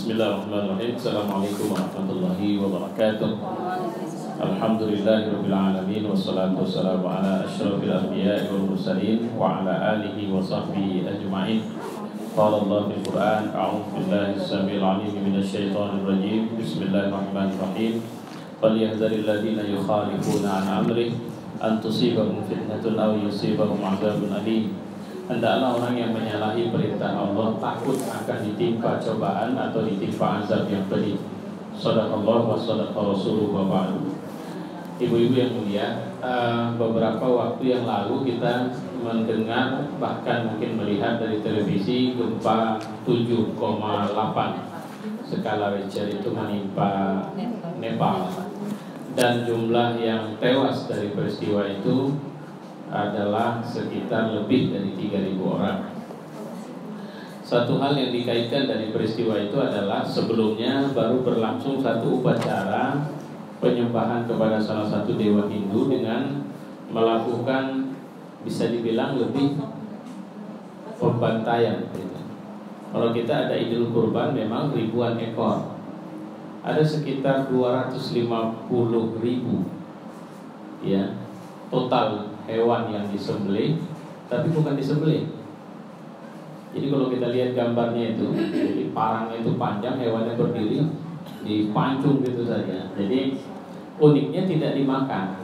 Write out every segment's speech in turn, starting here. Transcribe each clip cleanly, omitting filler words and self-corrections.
Bismillahirrahmanirrahim. Assalamualaikum warahmatullahi wabarakatuh. Alhamdulillahirabbil alamin wassalatu wassalamu ala asyrafil anbiya'i wal mursalin wa ala alihi wa sahbihi ajma'in. Qala Allah fil Qur'an, a'udzu billahi as-sami'il 'alim minasy syaithanir rajim. Bismillahirrahmanirrahim. Falyahdharil ladzina yukhalifuna 'an amrihi an tusibahum fitnatun aw yusibahum 'adzabun alim. Hendaklah orang yang menyalahi perintah Allah takut akan ditimpa cobaan atau ditimpa azab yang pedih. Shadaqallah wa shadaqa rasuluhu wa ba'du. Ibu-ibu yang mulia, beberapa waktu yang lalu kita mendengar bahkan mungkin melihat dari televisi gempa 7,8 skala Richter itu menimpa Nepal, dan jumlah yang tewas dari peristiwa itu adalah sekitar lebih dari 3.000 orang. Satu hal yang dikaitkan dari peristiwa itu adalah sebelumnya baru berlangsung satu upacara penyembahan kepada salah satu dewa Hindu dengan melakukan bisa dibilang lebih pembantaian. Kalau kita ada Idul Kurban memang ribuan ekor, ada sekitar 250.000 ya total hewan yang disembelih, tapi bukan disembelih. Jadi kalau kita lihat gambarnya itu, jadi parangnya itu panjang, hewannya berdiri, dipancung gitu saja. Jadi uniknya tidak dimakan.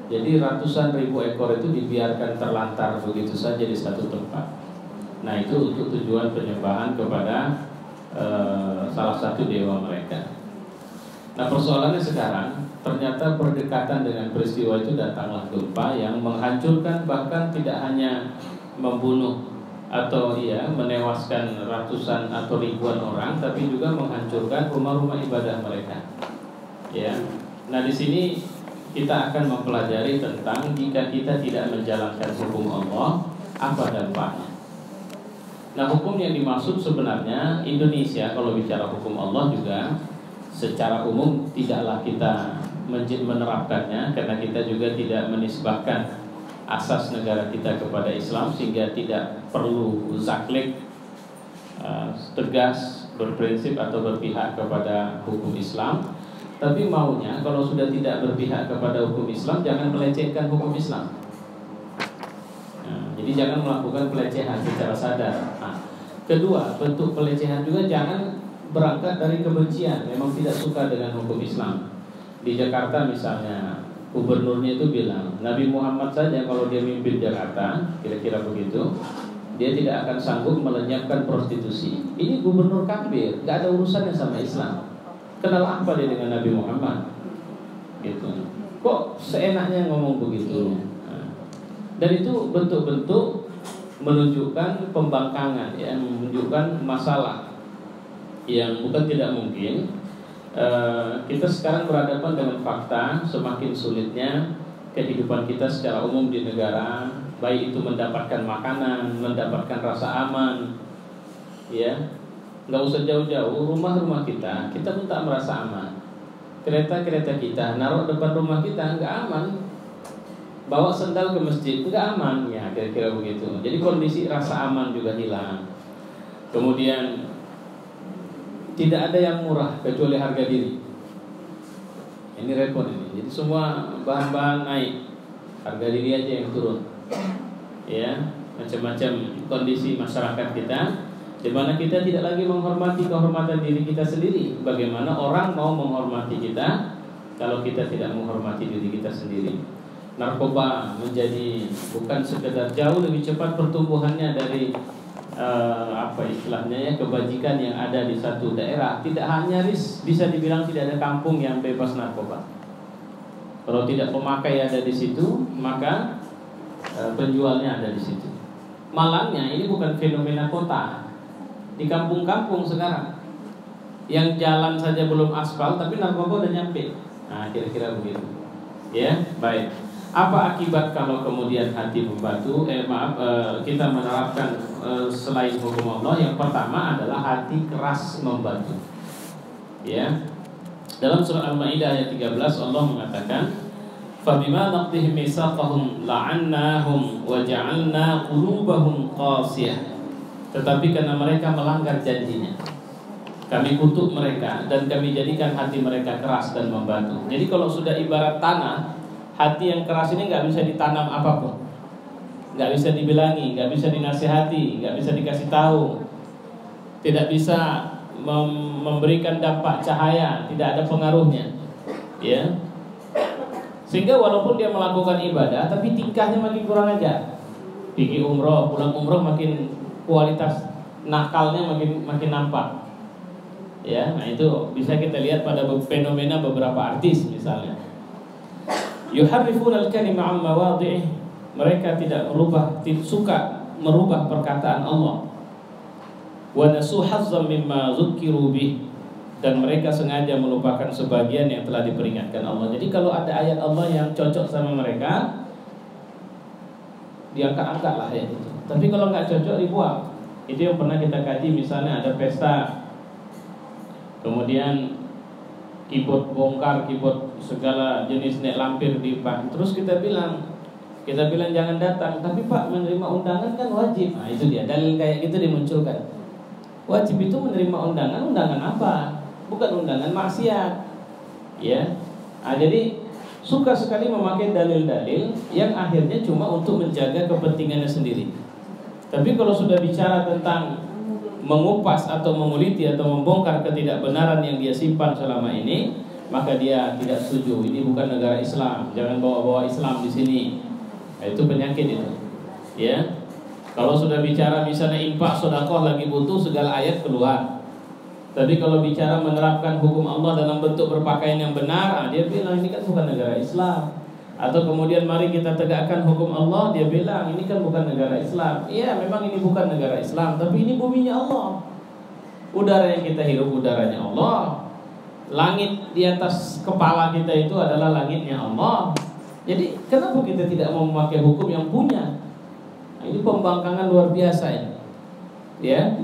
Jadi ratusan ribu ekor itu dibiarkan terlantar begitu saja di satu tempat. Nah itu untuk tujuan penyembahan kepada salah satu dewa mereka. Nah persoalannya sekarang, ternyata berdekatan dengan peristiwa itu datanglah gempa yang menghancurkan, bahkan tidak hanya membunuh atau menewaskan ratusan atau ribuan orang, tapi juga menghancurkan rumah-rumah ibadah mereka. Ya. Nah di sini kita akan mempelajari tentang jika kita tidak menjalankan hukum Allah, apa dampaknya. Nah hukum yang dimaksud sebenarnya Indonesia, kalau bicara hukum Allah juga secara umum tidaklah kita menerapkannya, karena kita juga tidak menisbahkan asas negara kita kepada Islam, sehingga tidak perlu zaklik, tegas, berprinsip atau berpihak kepada hukum Islam. Tapi maunya kalau sudah tidak berpihak kepada hukum Islam, jangan melecehkan hukum Islam. Jadi jangan melakukan pelecehan secara sadar. Kedua, bentuk pelecehan juga jangan berangkat dari kebencian, memang tidak suka dengan hukum Islam. Di Jakarta misalnya, gubernurnya itu bilang, Nabi Muhammad saja kalau dia mimpin Jakarta, kira-kira begitu, dia tidak akan sanggup melenyapkan prostitusi. Ini gubernur kafir, gak ada urusannya sama Islam. Kenal apa dia dengan Nabi Muhammad? Gitu. Kok seenaknya ngomong begitu? Dan itu bentuk-bentuk menunjukkan pembangkangan, ya, menunjukkan masalah yang bukan tidak mungkin. Kita sekarang berhadapan dengan fakta semakin sulitnya kehidupan kita secara umum di negara, baik itu mendapatkan makanan, mendapatkan rasa aman, ya, nggak usah jauh-jauh, rumah-rumah kita pun tak merasa aman. Kereta-kereta kita naruh depan rumah kita nggak aman, bawa sendal ke masjid nggak aman, ya kira-kira begitu. Jadi kondisi rasa aman juga hilang. Kemudian tidak ada yang murah kecuali harga diri. Ini repot ini. Jadi semua bahan-bahan naik, harga diri aja yang turun. Ya, macam-macam kondisi masyarakat kita, di mana kita tidak lagi menghormati kehormatan diri kita sendiri. Bagaimana orang mau menghormati kita kalau kita tidak menghormati diri kita sendiri? Narkoba menjadi bukan sekedar jauh lebih cepat pertumbuhannya dari kebajikan yang ada di satu daerah. Tidak hanya bisa dibilang tidak ada kampung yang bebas narkoba. Kalau tidak pemakai ada di situ, maka penjualnya ada di situ. Malangnya ini bukan fenomena kota. Di kampung-kampung sekarang yang jalan saja belum aspal, tapi narkoba udah nyampe. Nah, kira-kira begitu. Ya, baik. Apa akibat kalau kemudian hati membatu? Kita menerapkan selain hukum Allah. Yang pertama adalah hati keras membatu. Ya. Dalam surah Al-Maidah ayat 13 Allah mengatakan, "Fabima naqdihim mitsaqahum la'annahum wa ja'alna qulubahum qasiyah." Tetapi karena mereka melanggar janjinya, Kami kutuk mereka dan kami jadikan hati mereka keras dan membatu. Jadi kalau sudah ibarat tanah, hati yang keras ini nggak bisa ditanam apapun, nggak bisa dibilangi, nggak bisa dinasihati, nggak bisa dikasih tahu, tidak bisa memberikan dampak cahaya, tidak ada pengaruhnya, ya. Sehingga walaupun dia melakukan ibadah, tapi tingkahnya makin kurang ajar. Pergi umroh, pulang umroh makin kualitas nakalnya makin nampak. Ya, nah itu bisa kita lihat pada fenomena beberapa artis misalnya. Yuharrifuna al-kalima 'an mawadhi'ih. Mereka tidak suka merubah perkataan Allah. Wa nasu hazzan mimma dzukkiru bih. Dan mereka sengaja melupakan sebagian yang telah diperingatkan Allah. Jadi kalau ada ayat Allah yang cocok sama mereka, diangkat-angkat lah ayat itu. Tapi kalau nggak cocok dibuang. Itu yang pernah kita kaji, misalnya ada pesta, kemudian keyboard bongkar, keyboard segala jenis nek lampir di pak. Terus kita bilang jangan datang. Tapi Pak, menerima undangan kan wajib. Nah itu dia, dalil kayak gitu dimunculkan. Wajib itu menerima undangan apa? Bukan undangan maksiat. Ya. Nah, jadi suka sekali memakai dalil-dalil yang akhirnya cuma untuk menjaga kepentingannya sendiri. Tapi kalau sudah bicara tentang mengupas atau menguliti atau membongkar ketidakbenaran yang dia simpan selama ini, maka dia tidak setuju. Ini bukan negara Islam, jangan bawa-bawa Islam di sini. Nah, itu penyakit itu. Ya. Kalau sudah bicara misalnya infak, sedekah lagi butuh, segala ayat keluar. Tapi kalau bicara menerapkan hukum Allah dalam bentuk berpakaian yang benar, dia bilang ini kan bukan negara Islam. Atau kemudian mari kita tegakkan hukum Allah, dia bilang ini kan bukan negara Islam. Iya, memang ini bukan negara Islam, tapi ini buminya Allah. Udara yang kita hirup udaranya Allah. Langit di atas kepala kita itu adalah langitnya Allah. Jadi kenapa kita tidak mau memakai hukum yang punya? Nah, ini pembangkangan luar biasa ini. Ya.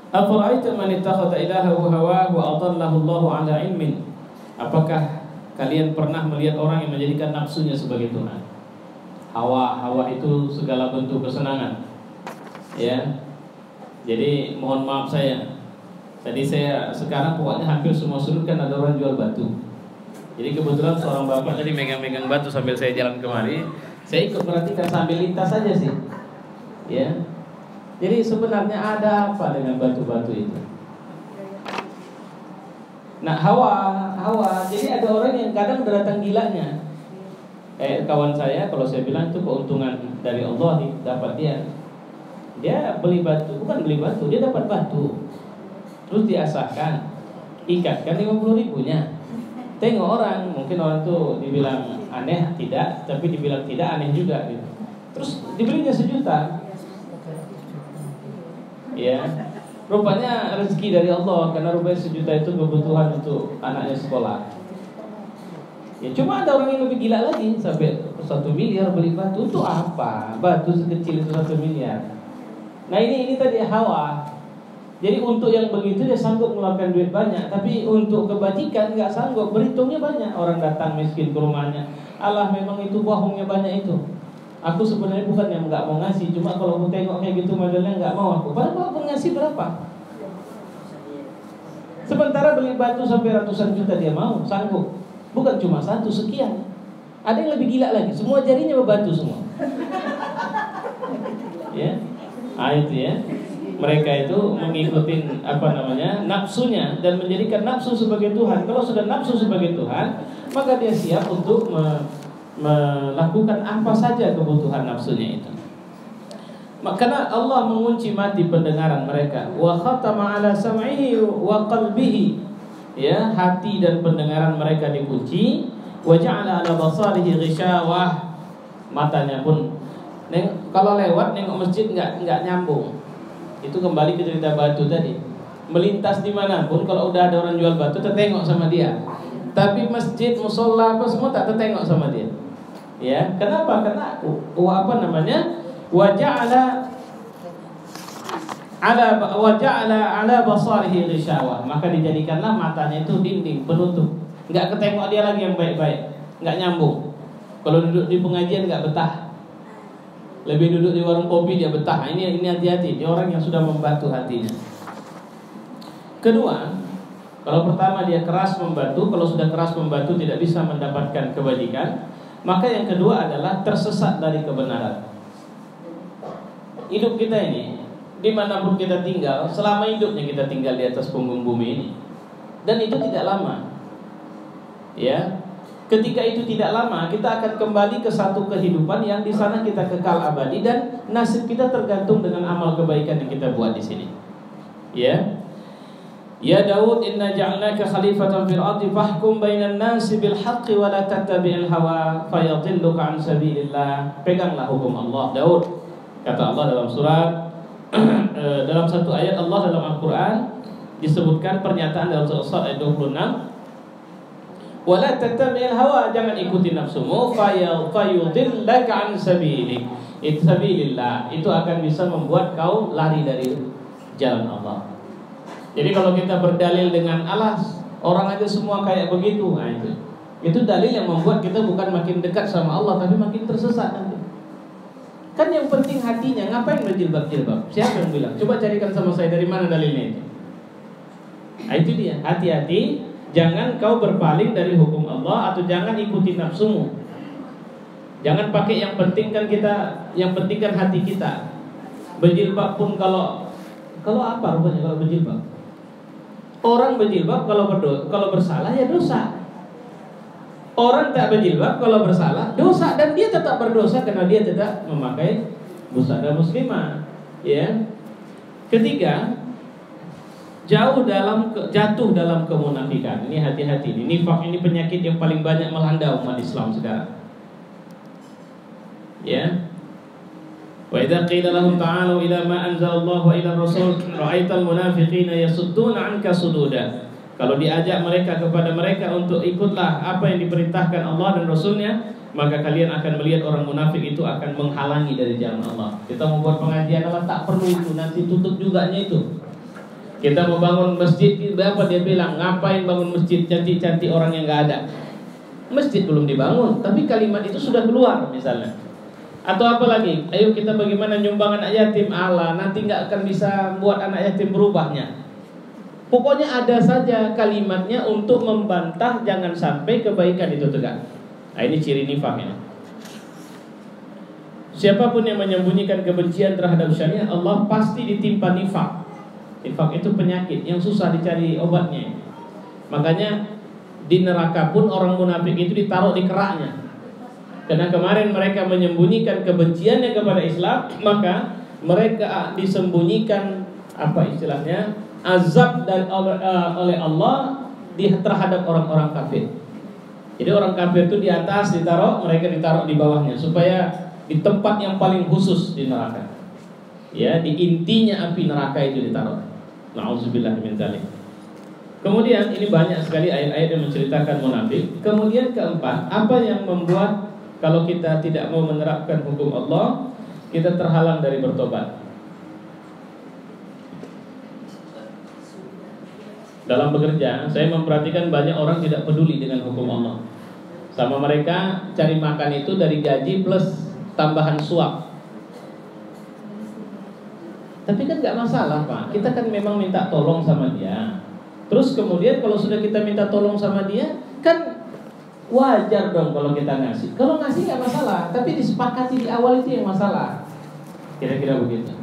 Afara'aita man ittakhadha ilahahu hawahu wa adallahu Allahu 'ala ilmin. Apakah kalian pernah melihat orang yang menjadikan nafsunya sebagai Tuhan? Hawa itu segala bentuk kesenangan. Ya. Jadi mohon maaf tadi saya sekarang pokoknya hampir semua sudut kan ada orang jual batu. Jadi kebetulan seorang bapak tadi megang-megang batu sambil saya jalan kemari. Saya ikut perhatikan sambil lintas saja sih. Ya. Jadi sebenarnya ada apa dengan batu-batu itu? Nah, hawa. Jadi ada orang yang kadang datang gilanya. Kawan saya, kalau saya bilang itu keuntungan dari Allah dapat dia. Dia beli batu, bukan beli batu, dia dapat batu. Terus diasahkan, ikatkan 50.000-nya. Tengok orang, mungkin orang tuh dibilang aneh tidak, tapi dibilang tidak aneh juga gitu. Terus dibelinya 1 juta. Ya, rupanya rezeki dari Allah, karena rupanya 1 juta itu kebutuhan untuk anaknya sekolah. Ya, cuma ada orang yang lebih gila lagi, sampai 1 miliar beli batu. Itu apa? Batu sekecil itu 1 miliar. Nah ini tadi hawa. Jadi untuk yang begitu dia sanggup mengeluarkan duit banyak, tapi untuk kebajikan nggak sanggup. Berhitungnya banyak. Orang datang miskin ke rumahnya, Allah memang itu bohongnya banyak itu. Aku sebenarnya bukan yang nggak mau ngasih, cuma kalau aku tengok kayak gitu modelnya nggak mau aku. Padahal aku ngasih berapa? Sementara beli batu sampai ratusan juta dia mau, sanggup. Bukan cuma 1, sekian. Ada yang lebih gila lagi, semua jarinya berbatu semua. Ya, itu ya. Mereka itu mengikuti nafsunya dan menjadikan nafsu sebagai Tuhan. Kalau sudah nafsu sebagai Tuhan, maka dia siap untuk melakukan apa saja kebutuhan nafsunya itu. Karena Allah mengunci mati pendengaran mereka. Wa khatama ala sam'ihi wa qalbihi. Ya, hati dan pendengaran mereka dikunci. Wa ja'ala ala basarihi ghishawah. Matanya pun kalau lewat nengok masjid enggak nyambung. Itu kembali ke cerita batu tadi. Melintas dimanapun, kalau udah ada orang jual batu, tertengok sama dia. Tapi masjid, musola, apa semua tak tertengok sama dia. Ya, kenapa? Karena waja'ala ala basarihi ghishawah. Maka dijadikanlah matanya itu dinding penutup. Enggak ketengok dia lagi yang baik-baik, enggak nyambung. Kalau duduk di pengajian enggak betah. Lebih duduk di warung kopi dia betah. Ini hati-hati. Dia orang yang sudah membatu hatinya. Kedua, kalau pertama dia keras membantu, kalau sudah keras membantu tidak bisa mendapatkan kebajikan, maka yang kedua adalah tersesat dari kebenaran. Hidup kita ini, dimanapun kita tinggal, selama hidupnya kita tinggal di atas punggung bumi ini, dan itu tidak lama. Ya, ketika itu tidak lama, kita akan kembali ke satu kehidupan yang di sana kita kekal abadi dan nasib kita tergantung dengan amal kebaikan yang kita buat di sini. Ya. Ya Daud, inna ja'alnaka khalifatan fil ardi fahkum bainan nasi bil haqqi wa la tattabi'il hawa fayadhilluka an sabilillah. Peganglah hukum Allah, Daud. Kata Allah dalam surat dalam satu ayat Allah dalam Al-Qur'an disebutkan pernyataan dalam surat ayat 26. Wa la tattabi'il hawa, jangan ikuti nafsumu, fayudhillaka an sabilillah. Itu sabilillah, itu akan bisa membuat kau lari dari jalan Allah. Jadi kalau kita berdalil dengan alas, orang aja semua kayak begitu, nah itu dalil yang membuat kita bukan makin dekat sama Allah, tapi makin tersesat nanti. Kan yang penting hatinya, ngapain berjilbab-jilbab? Siapa yang bilang? Coba carikan sama saya dari mana dalilnya itu. Nah, itu dia, hati-hati, jangan kau berpaling dari hukum Allah atau jangan ikuti nafsumu. Jangan pakai yang penting kan kita, yang penting kan hati kita. Berjilbab pun kalau apa rupanya kalau berjilbab? Orang berjilbab kalau bersalah ya dosa. Orang tak berjilbab kalau bersalah dosa, dan dia tetap berdosa karena dia tidak memakai busana muslimah. Ya. Ketiga, jatuh dalam kemunafikan. Ini hati-hati. Nifak ini penyakit yang paling banyak melanda umat Islam sekarang. Ya. Wa idza qila lahum ta'alu ila ma anzalallahu wa ila rasul ra'aital munafiqina yasudduna 'anka sududa. Kalau diajak mereka kepada mereka untuk ikutlah apa yang diperintahkan Allah dan Rasulnya, maka kalian akan melihat orang munafik itu akan menghalangi dari jalan Allah. Kita mau buat pengajian Allah tak perlu itu, nanti tutup juganya itu. Kita mau bangun masjid, apa dia bilang, ngapain bangun masjid cantik-cantik orang yang enggak ada. Masjid belum dibangun, tapi kalimat itu sudah keluar misalnya. Atau apa lagi? Ayo kita bagaimana nyumbang anak yatim, Allah nanti nggak akan bisa buat anak yatim berubahnya. Pokoknya ada saja kalimatnya untuk membantah jangan sampai kebaikan itu tegak. Nah ini ciri nifak ini. Siapapun yang menyembunyikan kebencian terhadap syariat Allah pasti ditimpa nifak. Nifak itu penyakit yang susah dicari obatnya. Makanya di neraka pun orang munafik itu ditaruh di keraknya. Karena kemarin mereka menyembunyikan kebenciannya kepada Islam, maka mereka disembunyikan apa istilahnya azab dan oleh Allah terhadap orang-orang kafir. Jadi orang kafir itu di atas ditaruh, mereka ditaruh di bawahnya supaya di tempat yang paling khusus di neraka. Ya, di intinya api neraka itu ditaruh. Nauzubillah min dzalik. Kemudian ini banyak sekali ayat-ayat yang menceritakan munafik. Kemudian keempat, apa yang membuat kalau kita tidak mau menerapkan hukum Allah, kita terhalang dari bertobat. Dalam bekerja, saya memperhatikan banyak orang tidak peduli dengan hukum Allah. Sama mereka cari makan itu dari gaji plus tambahan suap. Tapi kan gak masalah Pak, kita kan memang minta tolong sama dia. Terus kemudian kalau sudah kita minta tolong sama dia, kan wajar dong kalau kita ngasih. Kalau ngasih gak masalah, tapi disepakati di awal itu yang masalah. Kira-kira begitu.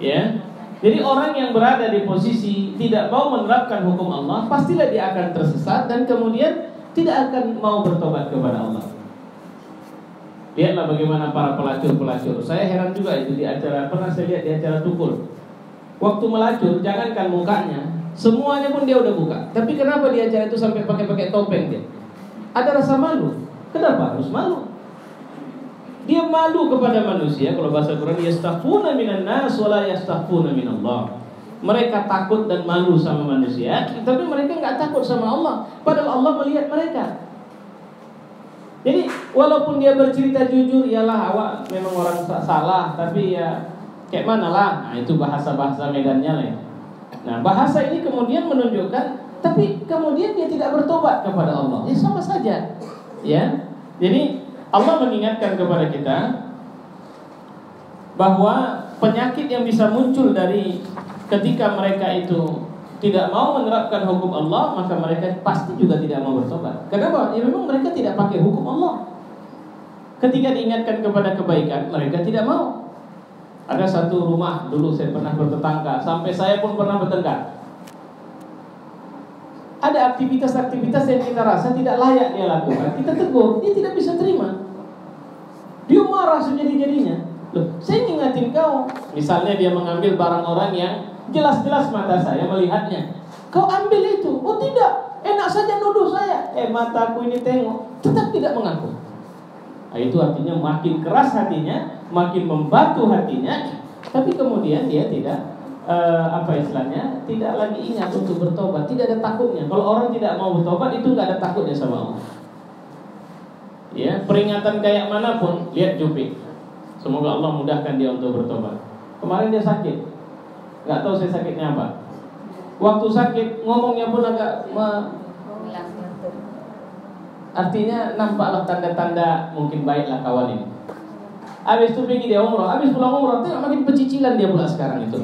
Ya. Jadi orang yang berada di posisi tidak mau menerapkan hukum Allah, pastilah dia akan tersesat dan kemudian tidak akan mau bertobat kepada Allah. Lihatlah bagaimana para pelacur-pelacur. Saya heran juga itu di acara, pernah saya lihat di acara Tukul. Waktu melacur, jangankan mukanya, semuanya pun dia udah buka. Tapi kenapa di acara itu sampai pakai topeng dia? Ada rasa malu. Kenapa harus malu? Dia malu kepada manusia. Kalau bahasa Quran, yastaghfuna minan nas wa la yastaghfuna minallah. Mereka takut dan malu sama manusia, tapi mereka enggak takut sama Allah. Padahal Allah melihat mereka. Jadi walaupun dia bercerita jujur, iyalah awak memang orang salah, tapi ya kayak mana lah. Nah itu bahasa-bahasa medannya lah. Nah bahasa ini kemudian menunjukkan, tapi kemudian dia tidak bertobat kepada Allah. Ya sama saja. Ya. Jadi Allah mengingatkan kepada kita bahwa penyakit yang bisa muncul dari ketika mereka itu tidak mau menerapkan hukum Allah, maka mereka pasti juga tidak mau bertobat. Kenapa? Ya memang mereka tidak pakai hukum Allah. Ketika diingatkan kepada kebaikan, mereka tidak mau. Ada satu rumah dulu saya pernah bertetangga, sampai saya pun pernah bertengkar. Ada aktivitas-aktivitas yang kita rasa tidak layak dia lakukan, kita tegur, dia tidak bisa terima. Dia marah sejadi-jadinya. Loh, saya ingatin kau. Misalnya dia mengambil barang orang yang jelas-jelas mata saya melihatnya. Kau ambil itu. Oh tidak, enak saja nuduh saya. Mataku ini tengok, tetap tidak mengaku. Nah, itu artinya makin keras hatinya, makin membatu hatinya. Tapi kemudian dia tidak tidak lagi ingat untuk bertobat, tidak ada takutnya. Kalau orang tidak mau bertobat itu nggak ada takutnya sama Allah. Ya, peringatan kayak manapun, lihat Jupi. Semoga Allah mudahkan dia untuk bertobat. Kemarin dia sakit, nggak tahu saya sakitnya apa. Waktu sakit ngomongnya pun agak artinya nampaklah tanda-tanda mungkin baiklah kawan ini. Habis itu pergi dia umrah, habis pulang umrah tengok makin pecicilan dia pula sekarang itu.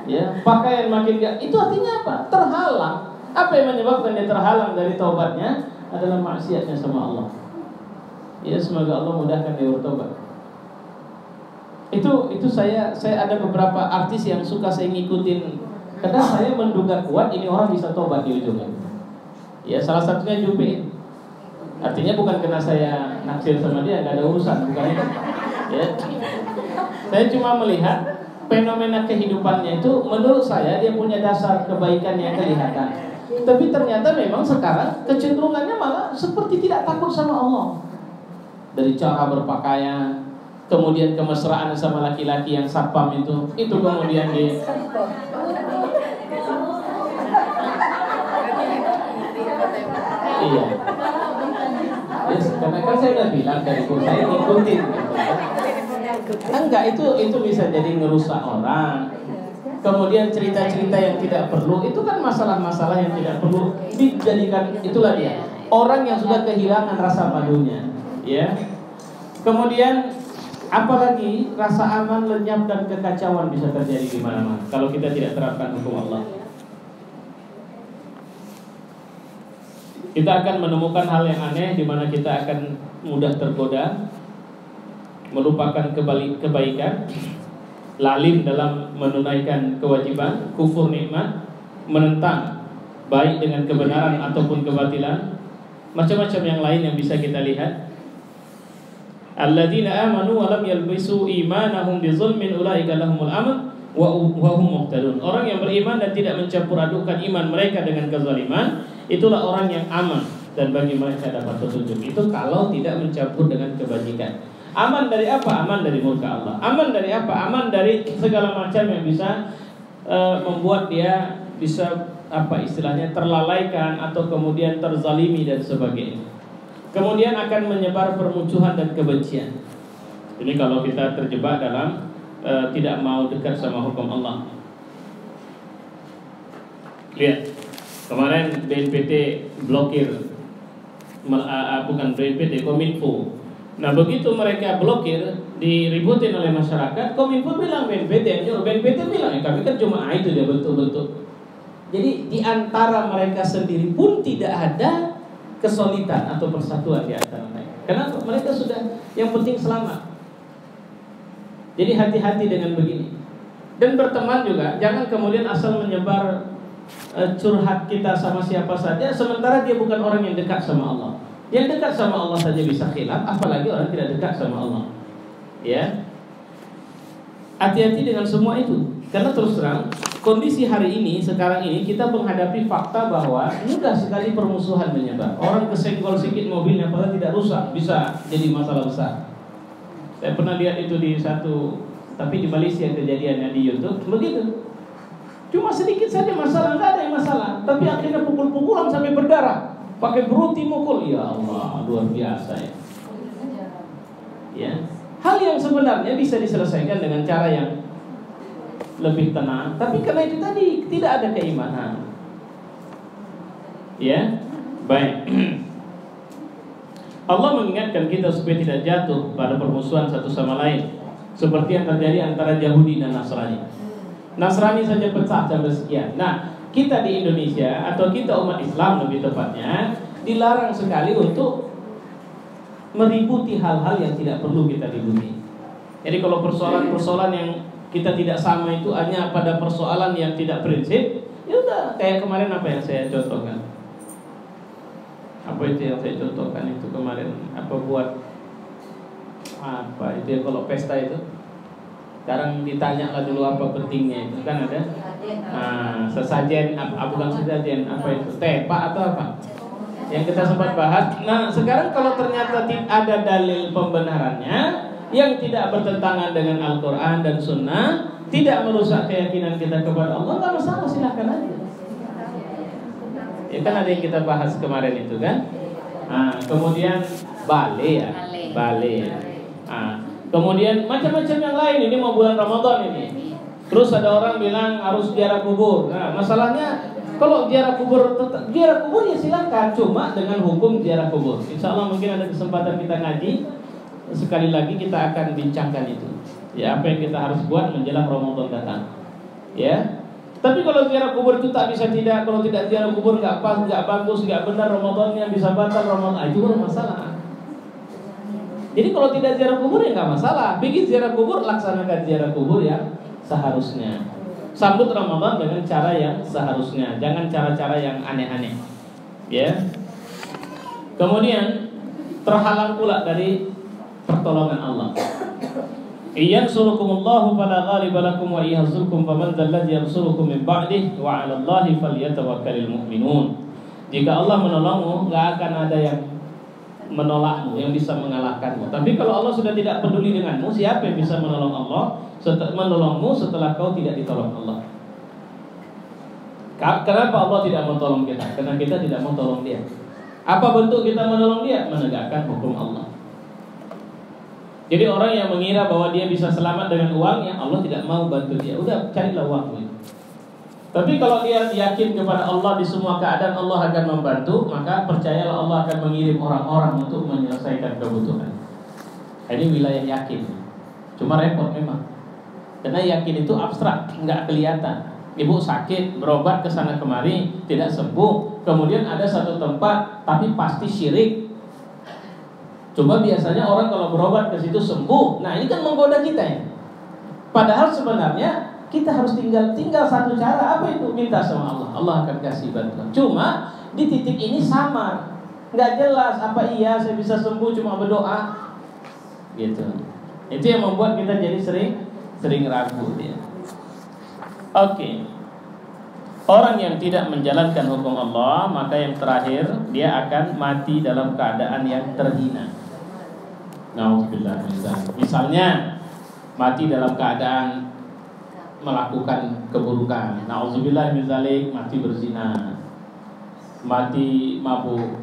Ya, pakaian makin gak, itu artinya apa? Terhalang. Apa yang menyebabkan dia terhalang dari taubatnya? Adalah maksiatnya sama Allah. Ya, semoga Allah mudahkan dia bertobat. Itu saya ada beberapa artis yang suka saya ngikutin. Karena saya menduga kuat ini orang bisa tobat di ujungnya. Ya, salah satunya Jupe. Artinya bukan karena saya naksir sama dia, nggak ada urusan, bukan itu. Ya. Saya cuma melihat fenomena kehidupannya itu, menurut saya dia punya dasar kebaikan yang kelihatan. Tapi ternyata memang sekarang kecenderungannya malah seperti tidak takut sama Allah. Dari cara berpakaian, kemudian kemesraan sama laki-laki yang satpam itu kemudian di iya. Yes, karena kan saya udah bilang dari saya ngikutin gitu. Enggak, itu bisa jadi ngerusak orang. Kemudian cerita-cerita yang tidak perlu, itu kan masalah-masalah yang tidak perlu dijadikan. Itulah dia, orang yang sudah kehilangan rasa malunya, ya. Kemudian apalagi rasa aman, lenyap dan kekacauan bisa terjadi di mana-mana kalau kita tidak terapkan hukum Allah. Kita akan menemukan hal yang aneh di mana kita akan mudah tergoda, melupakan kebaikan, lalim dalam menunaikan kewajiban, kufur nikmat, menentang baik dengan kebenaran ataupun kebatilan, macam-macam yang lain yang bisa kita lihat. Alladzina amanu wa lam yalbisu imanahum bizulmin ulaika lahumul amn wa hum muhtadun. Orang yang beriman dan tidak mencampur adukan iman mereka dengan kezaliman, itulah orang yang aman dan bagi mereka dapat petunjuk. Itu kalau tidak mencampur dengan kebajikan. Aman dari apa? Aman dari murka Allah. Aman dari apa? Aman dari segala macam yang bisa membuat dia bisa istilahnya terlalaikan atau kemudian terzalimi dan sebagainya. Kemudian akan menyebar permusuhan dan kebencian. Ini kalau kita terjebak dalam tidak mau dekat sama hukum Allah. Lihat, kemarin BNPT blokir, bukan BNPT, Kominfo. Nah begitu mereka blokir, diributin oleh masyarakat, Kominfo bilang BNPT, BNPT bilang kami kan cuma itu dia betul-betul. Jadi di antara mereka sendiri pun tidak ada kesolidan atau persatuan di antara mereka. Kenapa? Mereka sudah yang penting selamat. Jadi hati-hati dengan begini. Dan berteman juga, jangan kemudian asal menyebar curhat kita sama siapa saja, sementara dia bukan orang yang dekat sama Allah. Yang dekat sama Allah saja bisa khilaf, apalagi orang tidak dekat sama Allah. Ya, hati-hati dengan semua itu. Karena terus terang, kondisi hari ini, sekarang ini kita menghadapi fakta bahwa mudah sekali permusuhan menyebar. Orang kesenggol sedikit mobilnya padahal tidak rusak, bisa jadi masalah besar. Saya pernah lihat itu di tapi di Malaysia kejadiannya di YouTube begitu. Cuma sedikit saja masalah, nggak ada yang masalah, tapi akhirnya pukul-pukulan sampai berdarah, pakai beruti mukul. Ya Allah, luar biasa ya. Ya, hal yang sebenarnya bisa diselesaikan dengan cara yang lebih tenang, tapi karena itu tadi tidak ada keimanan. Ya, baik. Allah mengingatkan kita supaya tidak jatuh pada permusuhan satu sama lain, seperti yang terjadi antara Yahudi dan Nasrani. Nasrani saja pecah sampai sekian. Nah, kita di Indonesia atau kita umat Islam lebih tepatnya dilarang sekali untuk meributi hal-hal yang tidak perlu kita ributi. Jadi kalau persoalan-persoalan yang kita tidak sama itu hanya pada persoalan yang tidak prinsip, ya udah kayak kemarin apa yang saya contohkan. Apa itu yang saya contohkan itu kemarin? Apa itu ya kalau pesta itu? Sekarang ditanya lah dulu apa pentingnya itu kan ada. Sesajen, bukan sesajen, apa itu? Tepa atau apa? Yang kita sempat bahas. Nah sekarang kalau ternyata ada dalil pembenarannya yang tidak bertentangan dengan Al-Quran dan Sunnah, tidak merusak keyakinan kita kepada Allah, nggak masalah, silahkan aja. Ya kan ada yang kita bahas kemarin itu kan. Kemudian bale. Kemudian macam-macam yang lain. Ini mau bulan Ramadan ini. Terus ada orang bilang harus ziarah kubur. Nah masalahnya kalau ziarah kubur ya silakan, cuma dengan hukum ziarah kubur. Insya Allah mungkin ada kesempatan kita ngaji. Sekali lagi kita akan bincangkan itu. Ya, apa yang kita harus buat menjelang Ramadan datang. Ya. Tapi kalau ziarah kubur itu tak bisa tidak, kalau tidak ziarah kubur nggak pas, nggak bagus, nggak benar Ramadannya, bisa batal Ramadan. Itu baru masalah. Jadi kalau tidak ziarah kubur ya nggak masalah. Bikin ziarah kubur, laksanakan ziarah kubur yang seharusnya. Sambut Ramadan dengan cara yang seharusnya, jangan cara-cara yang aneh-aneh. Ya. Kemudian terhalang pula dari pertolongan Allah. Iyansurukumullahu fala ghaliba lakum wa yahzurkum faman dzalladzi yansurukum min ba'dih wa 'alallahi falyatawakkalul mu'minun. Jika Allah menolongmu, enggak akan ada yang menolakmu, yang bisa mengalahkanmu. Tapi kalau Allah sudah tidak peduli denganmu, siapa yang bisa menolong Allah? Menolongmu setelah kau tidak ditolong Allah. Kenapa Allah tidak mau tolong kita? Karena kita tidak mau tolong Dia. Apa bentuk kita menolong Dia? Menegakkan hukum Allah. Jadi orang yang mengira bahwa dia bisa selamat dengan uangnya, Allah tidak mau bantu dia. Udah carilah uangmu. Tapi kalau dia yakin kepada Allah di semua keadaan Allah akan membantu, maka percayalah Allah akan mengirim orang-orang untuk menyelesaikan kebutuhan. Ini wilayah yakin. Cuma repot memang. Karena yakin itu abstrak, nggak kelihatan. Ibu sakit, berobat ke sana kemari, tidak sembuh. Kemudian ada satu tempat, tapi pasti syirik. Coba biasanya orang kalau berobat ke situ sembuh. Nah ini kan menggoda kita ya. Padahal sebenarnya kita harus tinggal satu cara. Apa itu? Minta sama Allah. Allah akan kasih bantuan. Cuma di titik ini samar, nggak jelas apa iya saya bisa sembuh cuma berdoa. Gitu. Itu yang membuat kita jadi sering ragu ya. Oke. Orang yang tidak menjalankan hukum Allah, maka yang terakhir dia akan mati dalam keadaan yang terhina. Nauzubillah. Misalnya mati dalam keadaan melakukan keburukan. Nauzubillah min dzalik, mati berzina, mati mabuk,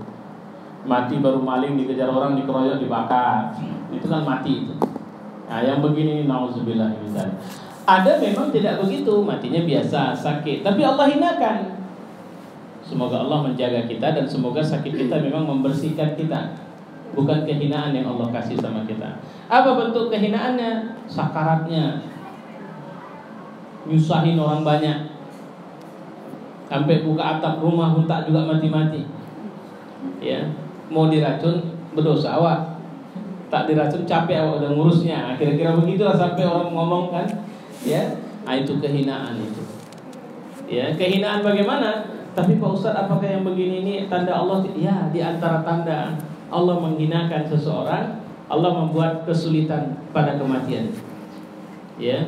mati baru maling dikejar orang dikeroyok dibakar. Itu kan mati itu. Nah, yang begini nauzubillah min dzalik. Ada memang tidak begitu, matinya biasa, sakit, tapi Allah hinakan. Semoga Allah menjaga kita dan semoga sakit kita memang membersihkan kita. Bukan kehinaan yang Allah kasih sama kita. Apa bentuk kehinaannya? Sakaratnya, nyusahin orang banyak, sampai buka atap rumah huntak juga mati-mati. Ya, mau diracun berdosa awak, tak diracun capek awak udah ngurusnya. Kira-kira begitulah sampai orang ngomong kan. Ya, itu kehinaan itu. Ya, kehinaan bagaimana? Tapi Pak Ustadz, apakah yang begini ini tanda Allah? Ya, di antara tanda Allah menghinakan seseorang, Allah membuat kesulitan pada kematian. Ya.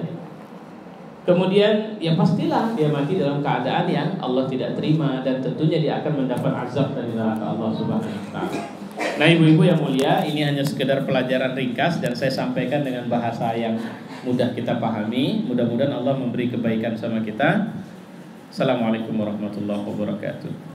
Kemudian ya pastilah dia mati dalam keadaan yang Allah tidak terima dan tentunya dia akan mendapat azab dari neraka Allah Subhanahu wa taala. Nah, ibu-ibu yang mulia, ini hanya sekedar pelajaran ringkas dan saya sampaikan dengan bahasa yang mudah kita pahami. Mudah-mudahan Allah memberi kebaikan sama kita. Assalamualaikum warahmatullahi wabarakatuh.